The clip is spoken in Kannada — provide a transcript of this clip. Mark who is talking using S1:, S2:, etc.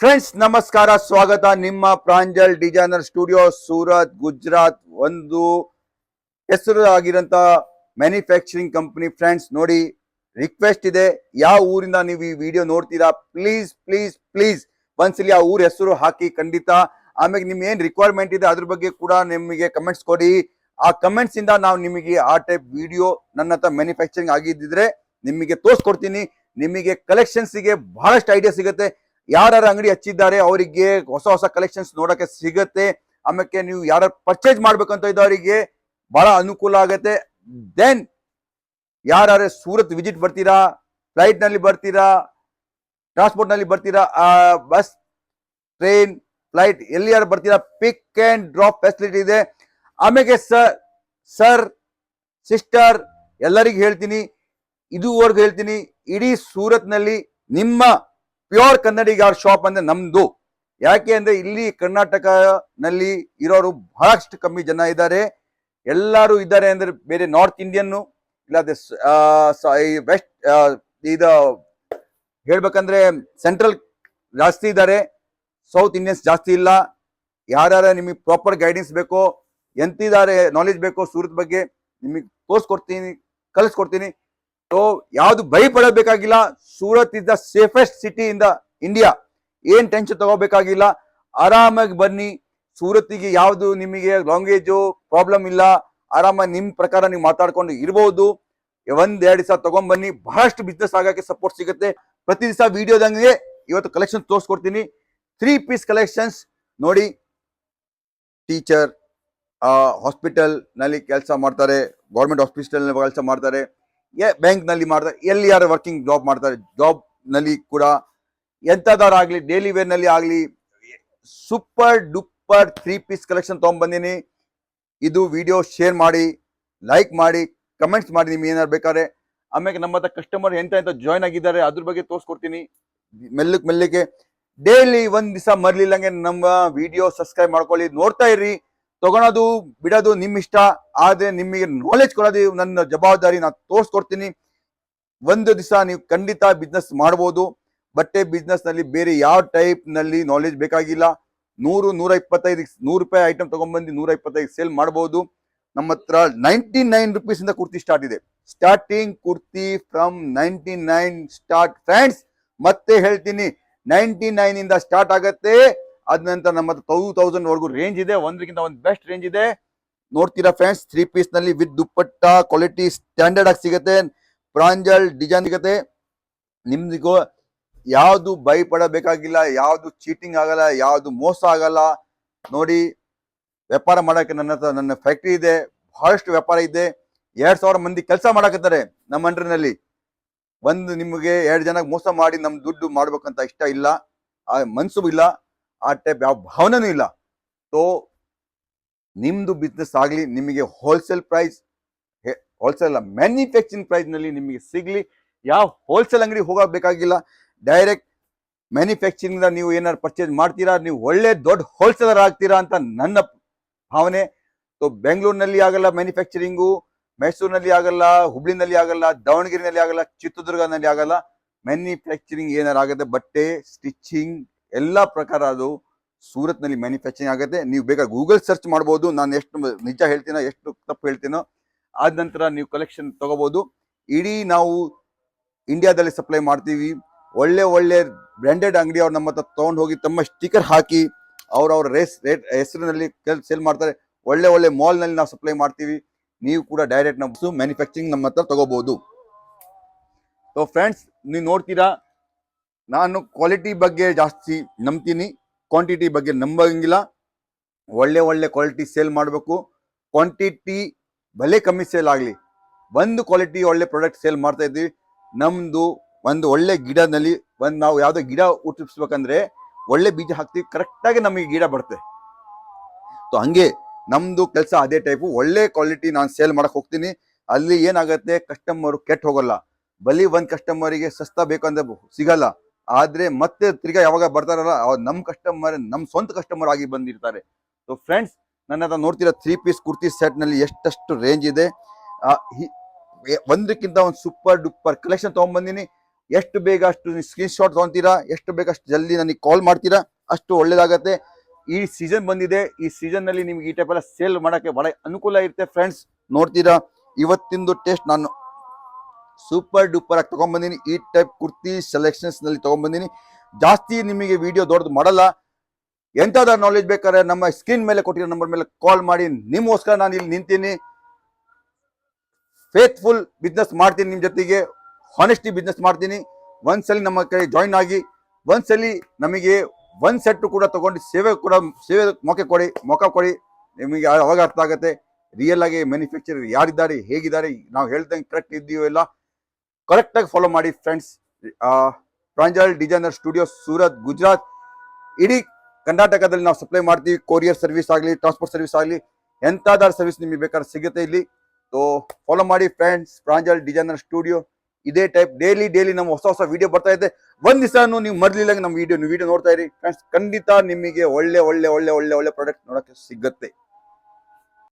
S1: ಫ್ರೆಂಡ್ಸ್ ನಮಸ್ಕಾರ, ಸ್ವಾಗತ ನಿಮ್ಮ ಪ್ರಾಂಜಲ್ ಡಿಸೈನರ್ ಸ್ಟುಡಿಯೋ ಸೂರತ್ ಗುಜರಾತ್. ಒಂದು ಹೆಸರು ಆಗಿರಂತ ಮ್ಯಾನುಫ್ಯಾಕ್ಚರಿಂಗ್ ಕಂಪನಿ. ಫ್ರೆಂಡ್ಸ್ ನೋಡಿ, ರಿಕ್ವೆಸ್ಟ್ ಇದೆ, ಯಾವ ಊರಿಂದ ನೀವು ಈ ವಿಡಿಯೋ ನೋಡ್ತೀರಾ ಪ್ಲೀಸ್ ಪ್ಲೀಸ್ ಪ್ಲೀಸ್ ಒಂದ್ಸಲಿ ಆ ಊರ ಹೆಸರು ಹಾಕಿ ಖಂಡಿತ. ಆಮೇಲೆ ನಿಮ್ ಏನ್ ರಿಕ್ವೈರ್ಮೆಂಟ್ ಇದೆ ಅದ್ರ ಬಗ್ಗೆ ಕೂಡ ನಿಮಗೆ ಕಮೆಂಟ್ಸ್ ಕೊಡಿ. ಆ ಕಮೆಂಟ್ಸ್ ಇಂದ ನಾವು ನಿಮಗೆ ಆ ಟೈಪ್ ವಿಡಿಯೋ ನನ್ನ ಹತ್ರ ಮ್ಯಾನುಫ್ಯಾಕ್ಚರಿಂಗ್ ಆಗಿದ್ದಿದ್ರೆ ನಿಮಗೆ ತೋರಿಸ್ಕೊಡ್ತೀನಿ. ನಿಮಗೆ ಕಲೆಕ್ಷನ್ಸ್ ಗೆ ಬಹಳಷ್ಟು ಐಡಿಯಾ ಸಿಗುತ್ತೆ. ಯಾರು ಅಂಗಡಿ ಹಚ್ಚಿದ್ದಾರೆ ಅವರಿಗೆ ಹೊಸ ಹೊಸ ಕಲೆಕ್ಷನ್ಸ್ ನೋಡಕ್ಕೆ ಸಿಗತ್ತೆ. ಆಮೇಲೆ ನೀವು ಯಾರು ಪರ್ಚೇಸ್ ಮಾಡ್ಬೇಕಂತ ಇದ್ದವರಿಗೆ ಬಹಳ ಅನುಕೂಲ ಆಗತ್ತೆ. ದೆನ್ ಯಾರು ಸೂರತ್ ವಿಸಿಟ್ ಬರ್ತೀರಾ, ಫ್ಲೈಟ್ ನಲ್ಲಿ ಬರ್ತೀರಾ, ಟ್ರಾನ್ಸ್ಪೋರ್ಟ್ ನಲ್ಲಿ ಬರ್ತೀರಾ, ಬಸ್, ಟ್ರೈನ್, ಫ್ಲೈಟ್ ಎಲ್ಲಿ ಯಾರು ಬರ್ತೀರಾ, ಪಿಕ್ ಅಂಡ್ ಡ್ರಾಪ್ ಫೆಸಿಲಿಟಿ ಇದೆ. ಆಮೇಲೆ ಸರ್ ಸಿಸ್ಟರ್ ಎಲ್ಲರಿಗೂ ಹೇಳ್ತೀನಿ, ಇದುವರೆಗೂ ಹೇಳ್ತೀನಿ, ಇಡೀ ಸೂರತ್ ನಲ್ಲಿ ನಿಮ್ಮ ಪ್ಯೂರ್ ಕನ್ನಡಿಗಾರ ಶಾಪ್ ಅಂದ್ರೆ ನಮ್ದು. ಯಾಕೆ ಅಂದ್ರೆ ಇಲ್ಲಿ ಕರ್ನಾಟಕ ನಲ್ಲಿ ಇರೋರು ಬಹಳಷ್ಟು ಕಮ್ಮಿ ಜನ ಇದ್ದಾರೆ. ಎಲ್ಲರೂ ಇದ್ದಾರೆ ಅಂದ್ರೆ ಬೇರೆ ನಾರ್ತ್ ಇಂಡಿಯನ್ ಇಲ್ಲ ವೆಸ್ಟ್ ಇದು ಹೇಳ್ಬೇಕಂದ್ರೆ ಸೆಂಟ್ರಲ್ ಜಾಸ್ತಿ ಇದ್ದಾರೆ, ಸೌತ್ ಇಂಡಿಯನ್ಸ್ ಜಾಸ್ತಿ ಇಲ್ಲ. ಯಾರ್ಯಾರ ನಿಮಗೆ ಪ್ರಾಪರ್ ಗೈಡೆನ್ಸ್ ಬೇಕೋ, ಎಂತಿದ್ದಾರೆ ನಾಲೆಜ್ ಬೇಕೋ ಸೂರತ್ ಬಗ್ಗೆ ನಿಮಗೆ ತೋರಿಸ್ಕೊಡ್ತೀನಿ, ಕಲಿಸ್ಕೊಡ್ತೀನಿ. ಸೊ ಯಾವ್ದು ಭಯಪಡಬೇಕಾಗಿಲ್ಲ. Surat is the safest city in the India. ಏನ್ ಟೆನ್ಷನ್ ತಗೋಬೇಕಾಗಿಲ್ಲ, ಆರಾಮಾಗಿ ಬನ್ನಿ. ಸೂರತ್ತಿಗೆ ಯಾವ್ದು ನಿಮಗೆ ಲ್ಯಾಂಗ್ವೇಜು ಪ್ರಾಬ್ಲಮ್ ಇಲ್ಲ. ಆರಾಮಾಗಿ ನಿಮ್ ಪ್ರಕಾರ ನೀವು ಮಾತಾಡ್ಕೊಂಡು ಇರ್ಬೋದು. 1-2 ದಿವಸ ತಗೊಂಡ್ ಬನ್ನಿ, ಬಹಳಷ್ಟು ಬಿಸ್ನೆಸ್ ಆಗಕ್ಕೆ ಸಪೋರ್ಟ್ ಸಿಗುತ್ತೆ. ಪ್ರತಿ ದಿವಸ ವಿಡಿಯೋದಂಗೆ ಇವತ್ತು ಕಲೆಕ್ಷನ್ ತೋರಿಸ್ಕೊಡ್ತೀನಿ. 3 ಪೀಸ್ ಕಲೆಕ್ಷನ್ಸ್ ನೋಡಿ. ಟೀಚರ್ ಹಾಸ್ಪಿಟಲ್ ನಲ್ಲಿ ಕೆಲಸ ಮಾಡ್ತಾರೆ, ಗೌರ್ಮೆಂಟ್ ಹಾಸ್ಪಿಟಲ್ ಕೆಲಸ ಮಾಡ್ತಾರೆ, ಬ್ಯಾಂಕ್ ನಲ್ಲಿ ಮಾಡ್ತಾರೆ, ಎಲ್ಲಿ ಯಾರು ವರ್ಕಿಂಗ್ ಜಾಬ್ ಮಾಡ್ತಾರೆ, ಜಾಬ್ ನಲ್ಲಿ ಕೂಡ ಎಂತದಾರಾಗ್ಲಿ, ಡೈಲಿ ವೇರ್ ನಲ್ಲಿ ಆಗ್ಲಿ, ಸೂಪರ್ ಡೂಪರ್ 3 ಪೀಸ್ ಕಲೆಕ್ಷನ್ ತಗೊಂಡ್ಬಂದಿನಿ. ಇದು ವಿಡಿಯೋ ಶೇರ್ ಮಾಡಿ, ಲೈಕ್ ಮಾಡಿ, ಕಮೆಂಟ್ಸ್ ಮಾಡಿ ನಿಮ್ಗೆ ಏನಾರು ಬೇಕಾದ್ರೆ. ಆಮೇಲೆ ನಮ್ಮ ಹತ್ರ ಕಸ್ಟಮರ್ ಎಂತ ಜಾಯ್ನ್ ಆಗಿದ್ದಾರೆ ಅದ್ರ ಬಗ್ಗೆ ತೋರಿಸ್ಕೊಡ್ತೀನಿ. ಮೆಲ್ಲಕ್ಕೆ ಡೈಲಿ ಒಂದ್ ದಿವಸ ಮರ್ಲಿಲ್ಲಂಗೆ ನಮ್ಮ ವಿಡಿಯೋ ಸಬ್ಸ್ಕ್ರೈಬ್ ಮಾಡ್ಕೊಳ್ಳಿ, ನೋಡ್ತಾ ಇರ್ರಿ. ತಗೊಳೋದು ಬಿಡೋದು ನಿಮ್ ಇಷ್ಟ, ಆದ್ರೆ ನಿಮಗೆ ನಾಲೆಜ್ ಕೊಡೋದು ನನ್ನ ಜವಾಬ್ದಾರಿ. ನಾನು ತೋರಿಸ್ಕೊಡ್ತೀನಿ. ಒಂದು ದಿವಸ ನೀವು ಖಂಡಿತ ಬಿಸ್ನೆಸ್ ಮಾಡ್ಬೋದು. ಬಟ್ಟೆ ಬಿಸ್ನೆಸ್ ನಲ್ಲಿ ಬೇರೆ ಯಾವ ಟೈಪ್ ನಲ್ಲಿ ನಾಲೆಜ್ ಬೇಕಾಗಿಲ್ಲ. 100-125 ರೂಪಾಯಿ ಐಟಮ್ ತಗೊಂಡ್ಬಂದು 125 ಸೇಲ್ ಮಾಡಬಹುದು. ನಮ್ಮ ಹತ್ರ 99 ರೂಪೀಸ್ ಇಂದ ಕುರ್ತಿ ಸ್ಟಾರ್ಟ್ ಇದೆ. Starting kurti from 99 start friends. ಮತ್ತೆ ಹೇಳ್ತೀನಿ, 99 ಇಂದ ಸ್ಟಾರ್ಟ್ ಆಗತ್ತೆ. ಅದ ನಂತರ ನಮ್ಮ ಹತ್ರ 2000 ವರೆಗೂ ರೇಂಜ್ ಇದೆ. ಒಂದಕ್ಕಿಂತ ಒಂದು ಬೆಸ್ಟ್ ರೇಂಜ್ ಇದೆ. ನೋಡ್ತೀರಾ ಫ್ರೆಂಡ್ಸ್, 3 ಪೀಸ್ ನಲ್ಲಿ ವಿತ್ ದುಪ್ಪಟ್ಟ ಕ್ವಾಲಿಟಿ ಸ್ಟ್ಯಾಂಡರ್ಡ್ ಆಗಿ ಸಿಗುತ್ತೆ. ಪ್ರಾಂಜಲ್ ಡಿಸೈನ್ ಸಿಗುತ್ತೆ. ನಿಮ್ದಿಗೂ ಯಾವ್ದು ಭಯಪಡಬೇಕಾಗಿಲ್ಲ, ಯಾವ್ದು ಚೀಟಿಂಗ್ ಆಗಲ್ಲ, ಯಾವ್ದು ಮೋಸ ಆಗಲ್ಲ. ನೋಡಿ, ವ್ಯಾಪಾರ ಮಾಡಕ್ಕೆ ನನ್ನ ಫ್ಯಾಕ್ಟ್ರಿ ಇದೆ, ಬಹಳಷ್ಟು ವ್ಯಾಪಾರ ಇದೆ. 2000 ಮಂದಿ ಕೆಲಸ ಮಾಡಕತ್ತಾರೆ ನಮ್ಮ ಅಂಡ್ರಿನಲ್ಲಿ. ನಿಮಗೆ 2 ಜನಕ್ಕೆ ಮೋಸ ಮಾಡಿ ನಮ್ ದುಡ್ಡು ಮಾಡ್ಬೇಕಂತ ಇಷ್ಟ ಇಲ್ಲ, ಆ ಮನ್ಸು ಇಲ್ಲ, ಆ ಟೈಪ್ ಯಾವ ಭಾವನೆನೂ ಇಲ್ಲ. ಸೊ ನಿಮ್ದು ಬಿಸ್ನೆಸ್ ಆಗ್ಲಿ, ನಿಮಗೆ wholesale price, wholesale manufacturing price ನಲ್ಲಿ ನಿಮಗೆ ಸಿಗ್ಲಿ. ಯಾವ ಹೋಲ್ಸೇಲ್ ಅಂಗಡಿ ಹೋಗಬೇಕಾಗಿಲ್ಲ, ಡೈರೆಕ್ಟ್ ಮ್ಯಾನುಫ್ಯಾಕ್ಚರಿಂಗ್ ನೀವು ಏನಾದ್ರು ಪರ್ಚೇಸ್ ಮಾಡ್ತೀರಾ, ನೀವು ಒಳ್ಳೆ ದೊಡ್ಡ ಹೋಲ್ಸೇಲರ್ ಆಗ್ತೀರಾ ಅಂತ ನನ್ನ ಭಾವನೆ. ಸೊ ಬೆಂಗಳೂರಿನಲ್ಲಿ ಆಗಲ್ಲ ಮ್ಯಾನುಫ್ಯಾಕ್ಚರಿಂಗು, ಮೈಸೂರಿನಲ್ಲಿ ಆಗಲ್ಲ, ಹುಬ್ಳಿನಲ್ಲಿ ಆಗಲ್ಲ, ದಾವಣಗೆರೆನಲ್ಲಿ ಆಗಲ್ಲ, ಚಿತ್ರದುರ್ಗನಲ್ಲಿ ಆಗಲ್ಲ. ಮ್ಯಾನುಫ್ಯಾಕ್ಚರಿಂಗ್ ಏನಾರು ಆಗುತ್ತೆ, ಬಟ್ಟೆ ಸ್ಟಿಚಿಂಗ್ ಎಲ್ಲಾ ಪ್ರಕಾರ ಅದು ಸೂರತ್ ನಲ್ಲಿ ಮ್ಯಾನುಫ್ಯಾಕ್ಚರಿಂಗ್ ಆಗುತ್ತೆ. ನೀವು ಬೇಕಾದ್ರೆ ಗೂಗಲ್ ಸರ್ಚ್ ಮಾಡಬಹುದು. ನಾನು ಎಷ್ಟು ನಿಜ ಹೇಳ್ತೀನೋ ಎಷ್ಟು ತಪ್ಪು ಹೇಳ್ತೀನೋ. ಆದ ನಂತರ ನೀವು ಕಲೆಕ್ಷನ್ ತಗೋಬಹುದು. ಇಡೀ ನಾವು ಇಂಡಿಯಾದಲ್ಲಿ ಸಪ್ಲೈ ಮಾಡ್ತೀವಿ. ಒಳ್ಳೆ ಬ್ರ್ಯಾಂಡೆಡ್ ಅಂಗಡಿ ಅವ್ರು ನಮ್ಮ ಹತ್ರ ತಗೊಂಡು ಹೋಗಿ ತಮ್ಮ ಸ್ಟಿಕರ್ ಹಾಕಿ ಅವ್ರ ಹೆಸರಿನಲ್ಲಿ ಸೇಲ್ ಮಾಡ್ತಾರೆ. ಒಳ್ಳೆ ಮಾಲ್ ನಲ್ಲಿ ನಾವು ಸಪ್ಲೈ ಮಾಡ್ತೀವಿ. ನೀವು ಕೂಡ ಡೈರೆಕ್ಟ್ ನಮ್ಮ ಮ್ಯಾನುಫ್ಯಾಕ್ಚರಿಂಗ್ ನಮ್ಮ ಹತ್ರ ತಗೋಬಹುದು. ಸೊ ಫ್ರೆಂಡ್ಸ್, ನೀವು ನೋಡ್ತೀರಾ, ನಾನು ಕ್ವಾಲಿಟಿ ಬಗ್ಗೆ ಜಾಸ್ತಿ ನಂಬ್ತೀನಿ, ಕ್ವಾಂಟಿಟಿ ಬಗ್ಗೆ ನಂಬಂಗಿಲ್ಲ. ಒಳ್ಳೆ ಕ್ವಾಲಿಟಿ ಸೇಲ್ ಮಾಡಬೇಕು. ಕ್ವಾಂಟಿಟಿ ಭಲೆ ಕಮ್ಮಿ ಸೇಲ್ ಆಗಲಿ, ಒಂದು ಕ್ವಾಲಿಟಿ ಒಳ್ಳೆ ಪ್ರಾಡಕ್ಟ್ ಸೇಲ್ ಮಾಡ್ತಾ ಇದ್ದೀವಿ. ನಮ್ದು ಒಂದು ಒಳ್ಳೆ ಗಿಡದಲ್ಲಿ ನಾವು ಯಾವುದೋ ಗಿಡ ಹುಟ್ಟಿಸ್ಬೇಕಂದ್ರೆ ಒಳ್ಳೆ ಬೀಜ ಹಾಕ್ತೀವಿ, ಕರೆಕ್ಟಾಗಿ ನಮಗೆ ಗಿಡ ಬರುತ್ತೆ. ಸೊ ಹಂಗೆ ನಮ್ದು ಕೆಲಸ ಅದೇ ಟೈಪು. ಒಳ್ಳೆ ಕ್ವಾಲಿಟಿ ನಾನು ಸೇಲ್ ಮಾಡಕ್ ಹೋಗ್ತೀನಿ. ಅಲ್ಲಿ ಏನಾಗುತ್ತೆ, ಕಸ್ಟಮರ್ ಕೆಟ್ಟ ಹೋಗಲ್ಲ. ಬಲಿ ಒಂದ್ ಕಸ್ಟಮರಿಗೆ ಸಸ್ತಾ ಬೇಕಂದ್ರೆ ಸಿಗಲ್ಲ, ಆದ್ರೆ ಮತ್ತೆ ತಿರ್ಗಾ ಯಾವಾಗ ಬರ್ತಾರಲ್ಲ ನಮ್ ಕಸ್ಟಮರ್, ನಮ್ ಸ್ವಂತ ಕಸ್ಟಮರ್ ಆಗಿ ಬಂದಿರ್ತಾರೆ. ಸೊ ಫ್ರೆಂಡ್ಸ್, ನನ್ನ ಹತ್ರ ನೋಡ್ತೀರಾ 3 ಪೀಸ್ ಕುರ್ತಿ ಸೆಟ್ ನಲ್ಲಿ ಎಷ್ಟಷ್ಟು ರೇಂಜ್ ಇದೆ. ಒಂದಕ್ಕಿಂತ ಒಂದು ಸೂಪರ್ ಡೂಪರ್ ಕಲೆಕ್ಷನ್ ತಗೊಂಡ್ಬಂದಿನಿ. ಎಷ್ಟು ಬೇಗ ಅಷ್ಟು ಸ್ಕ್ರೀನ್ ಶಾಟ್ ತಗೊಂತೀರಾ, ಎಷ್ಟು ಬೇಗ ಅಷ್ಟು ಜಲ್ದಿ ನನಗೆ ಕಾಲ್ ಮಾಡ್ತೀರಾ, ಅಷ್ಟು ಒಳ್ಳೇದಾಗತ್ತೆ. ಈ ಸೀಸನ್ ಬಂದಿದೆ, ಈ ಸೀಸನ್ ನಲ್ಲಿ ನಿಮ್ಗೆ ಈ ಟೈಪ್ ಎಲ್ಲ ಸೇಲ್ ಮಾಡಕ್ಕೆ ಬಹಳ ಅನುಕೂಲ ಇರುತ್ತೆ ಫ್ರೆಂಡ್ಸ್. ನೋಡ್ತೀರಾ ಇವತ್ತಿಂದು ಟೆಸ್ಟ್ ನಾನು ಸೂಪರ್ ಡೂಪರ್ ಆಗಿ ತಗೊಂಡ್ಬಂದಿನಿ. ಈ ಟೈಪ್ ಕುರ್ತಿ ಸೆಲೆಕ್ಷನ್ಸ್ ನಲ್ಲಿ ತಗೊಂಡ್ಬಂದಿನಿ. ಜಾಸ್ತಿ ನಿಮಗೆ ವಿಡಿಯೋ ದೊಡ್ಡದು ಮಾಡಲ್ಲ. ಎಂತಾದ್ರೂ ನಾಲೆಜ್ ಬೇಕಾದ್ರೆ ನಮ್ಮ ಸ್ಕ್ರೀನ್ ಮೇಲೆ ಕೊಟ್ಟಿರೋ ನಂಬರ್ ಮೇಲೆ ಕಾಲ್ ಮಾಡಿ. ನಿಮ್ಗೋಸ್ಕರ ನಾನು ಇಲ್ಲಿ ನಿಂತೀನಿ. ಫೇತ್ಫುಲ್ ಬಿಸ್ನೆಸ್ ಮಾಡ್ತೀನಿ, ನಿಮ್ ಜೊತೆಗೆ ಹಾನೆಸ್ಟಿ ಬಿಸ್ನೆಸ್ ಮಾಡ್ತೀನಿ. ಒಂದ್ಸಲಿ ನಮ್ಮ ಕೈ ಜಾಯಿನ್ ಆಗಿ, ಒಂದ್ಸಲಿ ನಮಗೆ ಒಂದ್ ಸೆಟ್ ಕೂಡ ತಗೊಂಡು ಸೇವೆ ಮೊಕ ಕೊಡಿ. ನಿಮಗೆ ಅವಾಗ ಅರ್ಥ ಆಗುತ್ತೆ ರಿಯಲ್ ಆಗಿ ಮ್ಯಾನುಫ್ಯಾಕ್ಚರ್ ಯಾರಿದ್ದಾರೆ, ಹೇಗಿದ್ದಾರೆ, ನಾವು ಹೇಳ್ದಂಗೆ ಕರೆಕ್ಟ್ ಇದೆಯೋ ಇಲ್ಲ. ಕರೆಕ್ಟ್ ಆಗಿ ಫಾಲೋ ಮಾಡಿ friends. Pranjal designer studio, Surat, Gujarat, ಇಡೀ ಕರ್ನಾಟಕದಲ್ಲಿ ನಾವು ಸಪ್ಲೈ ಮಾಡ್ತೀವಿ. ಕೊರಿಯರ್ ಸರ್ವಿಸ್ ಆಗಲಿ, ಟ್ರಾನ್ಸ್ಪೋರ್ಟ್ ಸರ್ವಿಸ್ ಆಗಲಿ, ಎಂತಾದ್ರೂ ಸರ್ವಿಸ್ ನಿಮಗೆ ಬೇಕಾದ್ರೆ ಸಿಗುತ್ತೆ ಇಲ್ಲಿ. ಸೊ ಫಾಲೋ ಮಾಡಿ ಫ್ರೆಂಡ್ಸ್, ಪ್ರಾಂಜಲ್ ಡಿಸೈನರ್ ಸ್ಟುಡಿಯೋ. ಇದೇ ಟೈಪ್ ಡೈಲಿ ನಮ್ಮ ಹೊಸ ವಿಡಿಯೋ ಬರ್ತಾ ಇದೆ. ಒಂದ್ ದಿವಸನೂ ನೀವು ಮರ್ಲಿಲ್ಲ ನಮ್ಮ ವಿಡಿಯೋ ನೋಡ್ತಾ ಇರಿ ಫ್ರೆಂಡ್ಸ್. ಖಂಡಿತ ನಿಮಗೆ ಒಳ್ಳೆ ಪ್ರಾಡಕ್ಟ್ ನೋಡಕ್ಕೆ ಸಿಗುತ್ತೆ.